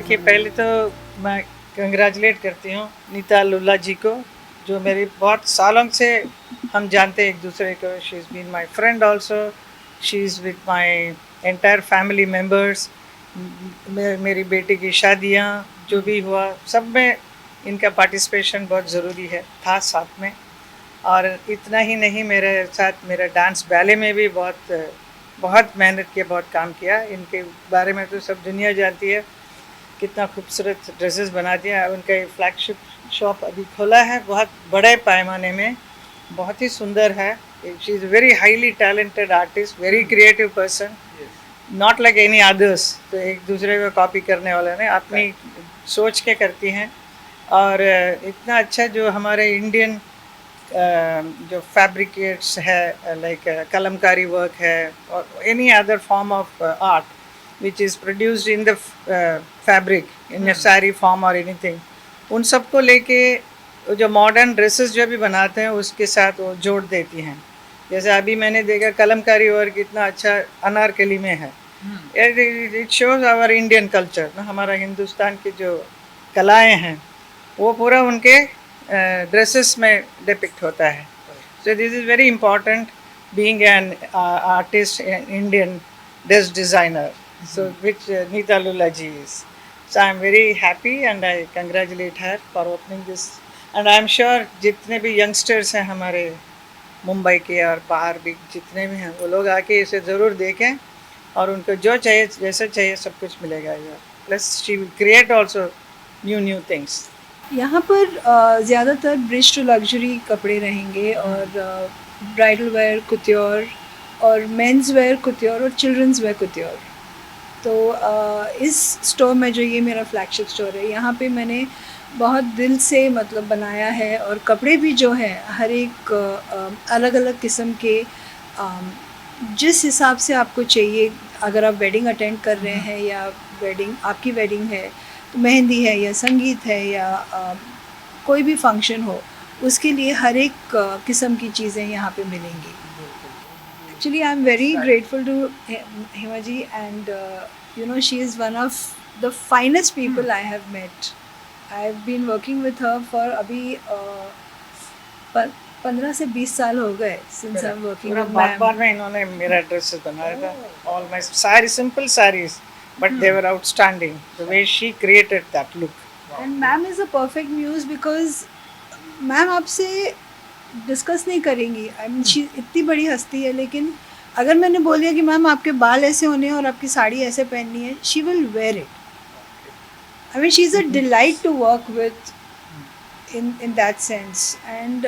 देखिए पहले तो मैं कंग्रेचुलेट करती हूँ नीता लुल्ला जी को, जो मेरी बहुत सालों से हम जानते हैं एक दूसरे को. She is been my friend also. She is with my entire family members. मेरी बेटी की शादियाँ जो भी हुआ सब में इनका पार्टिसिपेशन बहुत ज़रूरी है था साथ में. और इतना ही नहीं, मेरे साथ मेरा डांस बैले में भी बहुत मेहनत किया, बहुत काम किया. इनके बारे में तो सब दुनिया जानती है, कितना खूबसूरत ड्रेसेस बनाती हैं. उनका ये फ्लैगशिप शॉप अभी खोला है बहुत बड़े पैमाने में, बहुत ही सुंदर है. She is very highly talented artist, very creative person, not like any others. तो एक दूसरे को कॉपी करने वाले ने अपनी सोच के करती हैं. और इतना अच्छा जो हमारे इंडियन जो फैब्रिकेट्स है, लाइक कलमकारी वर्क है और any other form of art which is produced in the fabric in a sari form और एनीथिंग, उन सबको लेके जो मॉडर्न ड्रेसेस जो भी बनाते हैं उसके साथ वो जोड़ देती हैं. जैसे अभी मैंने देखा कलमकारी वर्क इतना अच्छा अनारकली में है. It shows our Indian culture ना, हमारा हिंदुस्तान की जो कलाएं हैं वो पूरा उनके ड्रेसेस में डिपिक्ट होता है. So this is very important being an artist Indian dress designer, so which Neeta Lulla ji is. So I am very happy and I congratulate her for opening this. And I am sure जितने भी youngsters हैं हमारे मुंबई के और बाहर भी जितने भी हैं, वो लोग आके इसे ज़रूर देखें और उनको जो चाहिए जैसा चाहिए सब कुछ मिलेगा यहाँ. Plus she will create also new things. यहाँ पर ज़्यादातर ब्रिज टू लग्जरी कपड़े रहेंगे और ब्राइडल वेयर कुत्योर और मेंस वेयर कुत्योर और चिल्ड्रंस वेयर कुत्योर. तो इस स्टोर में जो ये मेरा फ्लैगशिप स्टोर है, यहाँ पे मैंने बहुत दिल से मतलब बनाया है. और कपड़े भी जो है हर एक अलग अलग किस्म के, जिस हिसाब से आपको चाहिए. अगर आप वेडिंग अटेंड कर रहे हैं या आपकी वेडिंग है, तो मेहंदी है या संगीत है या कोई भी फंक्शन हो, उसके लिए हर एक किस्म की चीज़ें यहाँ पे मिलेंगी. Actually, I'm very grateful to Hima ji, and she is one of the finest people I have met. I've been working with her for अभी 15 से 20 साल हो गए since I'm working with ma'am. बार में इन्होंने मेरा ड्रेसेस बनाया था. All my सारी simple sarees, but they were outstanding. The way she created that look. And ma'am is a perfect muse because ma'am आपसे डिस्कस नहीं करेंगी. आई मीन शी इतनी बड़ी हस्ती है, लेकिन अगर मैंने बोल दिया कि मैम आपके बाल ऐसे होने हैं और आपकी साड़ी ऐसे पहननी है, she will wear it. I mean she is a delight to work with in that sense. And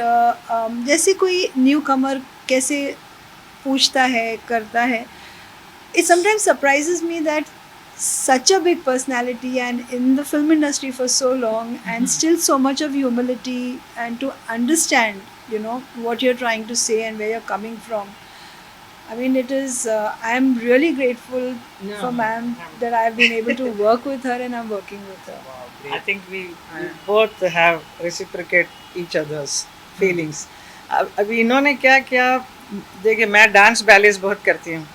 जैसे कोई न्यू कमर कैसे पूछता है, करता है, it sometimes surprises me that such a big personality and in the film industry for so long, and still so much of humility and to understand what you're trying to say and where you're coming from. I mean, it is I am really grateful for ma'am that I've been able to work with her and I'm working with her. I think we both have reciprocate each other's feelings. अभी इन्होंने क्या किया, देखिए मैं dance balance बहुत करती हूँ,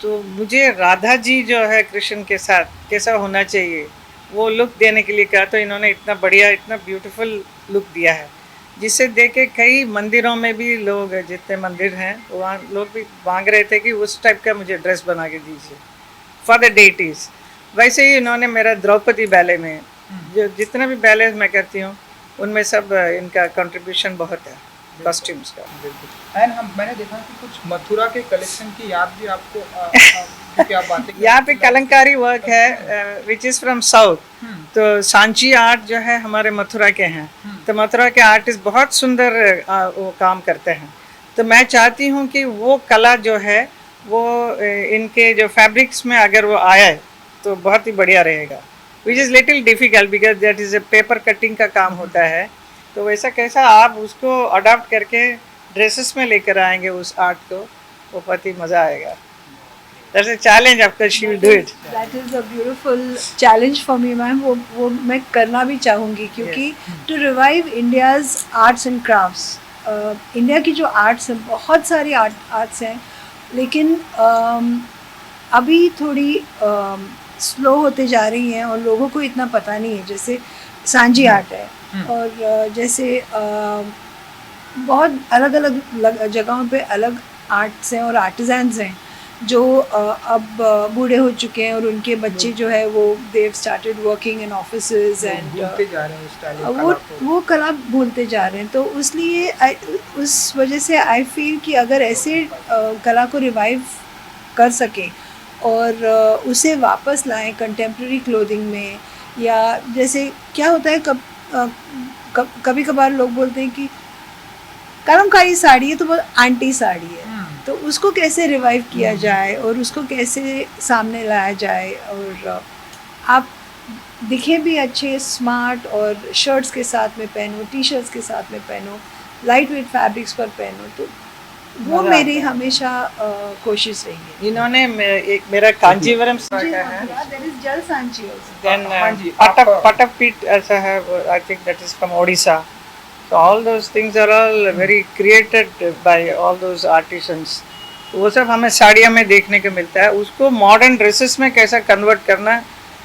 तो मुझे राधा जी जो है कृष्ण के साथ कैसा होना चाहिए वो लुक देने के लिए कहा, तो इन्होंने इतना बढ़िया, इतना ब्यूटीफुल लुक दिया है, जिसे देख के कई मंदिरों में भी लोग, जितने मंदिर हैं वहाँ लोग भी मांग रहे थे कि उस टाइप का मुझे ड्रेस बना के दीजिए फॉर द डेटीज़. वैसे ही इन्होंने मेरा द्रौपदी बैले में जो जितने भी बैले मैं करती हूँ उनमें सब इनका कंट्रीब्यूशन बहुत है कॉस्ट्यूम्स का. एंड मैंने देखा कि कुछ मथुरा के कलेक्शन की याद भी आपको क्या बातें यहाँ पे कलंकारी वर्क है विच इज़ फ्रॉम साउथ. तो सांची आर्ट जो है हमारे मथुरा के हैं, तो मथुरा के आर्टिस्ट बहुत सुंदर वो काम करते हैं. तो मैं चाहती हूँ कि वो कला जो है वो इनके जो फैब्रिक्स में अगर वो आए तो बहुत ही बढ़िया रहेगा. Which is little difficult because that is a paper cutting का काम होता है. तो वैसा कैसा आप उसको अडॉप्ट करके ड्रेसेस में लेकर आएंगे उस आर्ट को, वो बहुत ही मज़ा आएगा. That's a challenge. After she will do it. That is a beautiful challenge for me, ma'am. वो मैं करना भी चाहूँगी, क्योंकि to revive India's arts and crafts. India की जो आर्ट्स हैं, बहुत सारी आर्ट्स हैं, लेकिन अभी थोड़ी स्लो होते जा रही हैं और लोगों को इतना पता नहीं है। जैसे सांची आर्ट है और जैसे बहुत अलग अलग जगहों पे अलग आर्ट्स हैं और आर्टिजन्स हैं जो अब बूढ़े हो चुके हैं और उनके बच्चे जो है वो they've started working in offices एंड भूलते जा रहे हैं उस स्टाइल वो वो कला भूलते जा रहे हैं। तो इसलिए उस वजह से आई फील कि अगर ऐसे कला को रिवाइव कर सकें और उसे वापस लाएं कंटेम्प्रेरी क्लोथिंग में, या जैसे क्या होता है कभी कभार लोग बोलते हैं कि कलमकारी साड़ी है तो वो आंटी साड़ी है, तो उसको कैसे रिवाइव किया जाए और उसको कैसे सामने लाया जाए और आप दिखें भी अच्छे स्मार्ट और शर्ट्स के साथ में पहनो, टी शर्ट्स के साथ में पहनो, लाइट वेट फैब्रिक्स पर पहनो। तो वो मज़ा मेरी आता है। हमेशा कोशिश रही है। इन्होंने एक मेरा कांजीवरम का है, देयर इज जल सांची आल्सो। देन हाँ जी, पटक आप- पटक पीठ ऐसा है, I think that is from Odisha. So all those things are all very created by all those artisans. वो सब हमें साड़ियों में देखने को मिलता है। उसको मॉडर्न ड्रेसेस में कैसा कन्वर्ट करना,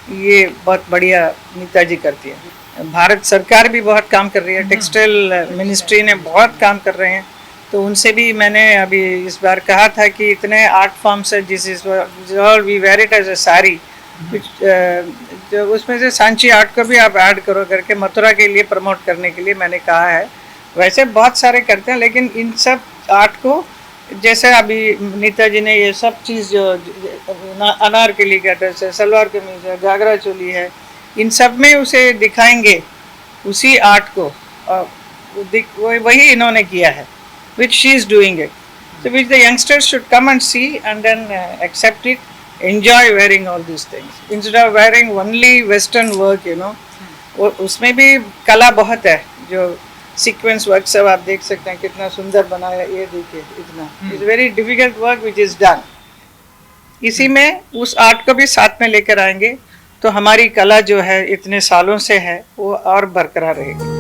ये बहुत बढ़िया नीता जी करती है। भारत सरकार भी बहुत काम कर रही है, टेक्सटाइल मिनिस्ट्री ने बहुत काम कर रहे हैं। तो उनसे भी मैंने अभी इस बार कहा था कि इतने आर्ट फॉर्म्स है जिस we wear it as a sari, जो उसमें से सांची आर्ट को भी आप ऐड करो करके मथुरा के लिए प्रमोट करने के लिए मैंने कहा है। वैसे बहुत सारे करते हैं, लेकिन इन सब आर्ट को जैसे अभी नीता जी ने ये सब चीज़ जो अनारकली का ड्रेस है, सलवार कमीज है, घाघरा चोली है, इन सब में उसे दिखाएंगे उसी आर्ट को, और वही इन्होंने किया है, which she is doing it. So which the youngsters should come and see and then accept it, enjoy wearing all these things instead of wearing only western work, you know. उसमें भी कला बहुत है, जो सीक्वेंस वर्क सब आप देख सकते हैं कितना सुंदर बनाया, ये देखिए इतना, it's very difficult work which is done. इसी में उस आर्ट को भी साथ में लेकर आएंगे तो हमारी कला जो है इतने सालों से है वो और बरकरार रहेगी।